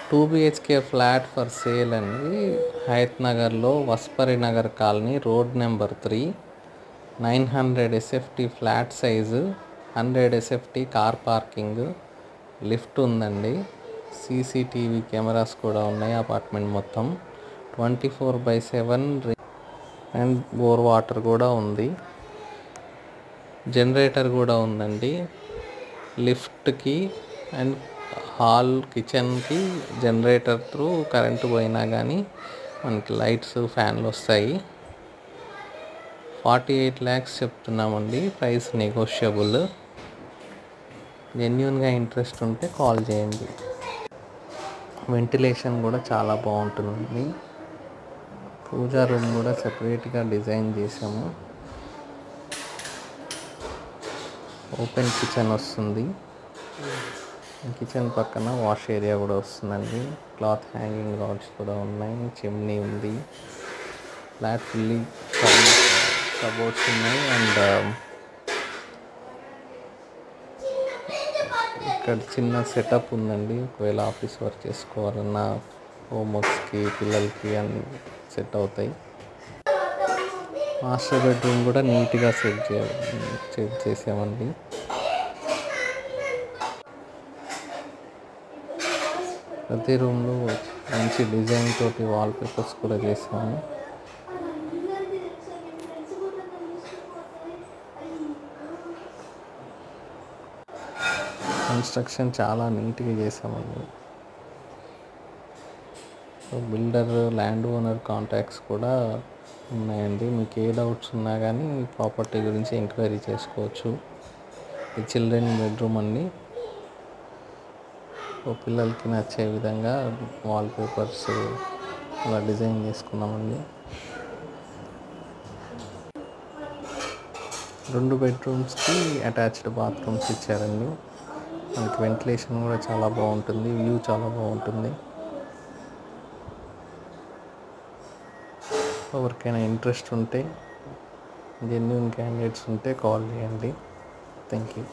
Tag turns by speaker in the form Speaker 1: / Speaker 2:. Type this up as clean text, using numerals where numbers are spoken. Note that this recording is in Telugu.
Speaker 1: Two BHK flat for sale అండి. హయత్ నగర్లో Vaspari Nagar colony, road number 3, 900 SFT flat size, 100 SFT car parking, lift ఉందండి. సీసీటీవీ కెమెరాస్ కూడా ఉన్నాయి. అపార్ట్మెంట్ మొత్తం 24/7 అండ్ బోర్ వాటర్ కూడా ఉంది. జనరేటర్ కూడా ఉందండి. లిఫ్ట్కి అండ్ హాల్, కిచెన్కి జనరేటర్ త్రూ కరెంటు పోయినా కానీ మనకి లైట్స్, ఫ్యాన్లు వస్తాయి. 48 lakhs చెప్తున్నామండి. Price negotiable. జెన్యూన్గా ఇంట్రెస్ట్ ఉంటే కాల్ చేయండి. వెంటిలేషన్ కూడా చాలా బాగుంటుందండి. పూజా రూమ్ కూడా సెపరేట్గా డిజైన్ చేసాము. ఓపెన్ కిచెన్ వస్తుంది. కిచెన్ పక్కన వాష్ ఏరియా కూడా వస్తుందండి. క్లాత్ హ్యాంగింగ్ రాడ్స్ కూడా ఉన్నాయి. చిమ్నీ ఉంది. ఫ్లాట్ ఫుల్లీ కబోర్డ్స్ ఉన్నాయి. అండ్ ఇక్కడ చిన్న సెటప్ ఉందండి. ఒకవేళ ఆఫీస్ వర్క్ చేసుకోవాలన్నా, హోంవర్క్స్కి, పిల్లలకి అన్ని సెట్ అవుతాయి. మాస్టర్ బెడ్రూమ్ కూడా నీట్గా సెట్ చేసామండి. ప్రతి రూమ్లో మంచి డిజైన్ తోటి వాల్ పేపర్స్ కూడా చేసాము. కన్స్ట్రక్షన్ చాలా నీట్గా చేసామండి. బిల్డర్, ల్యాండ్ ఓనర్ కాంటాక్ట్స్ కూడా ఉన్నాయండి. మీకు ఏ డౌట్స్ ఉన్నా కానీ ప్రాపర్టీ గురించి ఎంక్వైరీ చేసుకోవచ్చు. ఈ చిల్డ్రన్ బెడ్రూమ్ అండి. పిల్లలకి నచ్చే విధంగా వాల్ పేపర్స్ అలా డిజైన్ చేసుకున్నామండి. 2 బెడ్రూమ్స్కి అటాచ్డ్ బాత్రూమ్స్ ఇచ్చారండి. మనకి వెంటిలేషన్ కూడా చాలా బాగుంటుంది. వ్యూ చాలా బాగుంటుంది. ఎవరికైనా ఇంట్రెస్ట్ ఉంటే, జెన్యూన్ క్యాండిడేట్స్ ఉంటే కాల్ చేయండి. Thank you.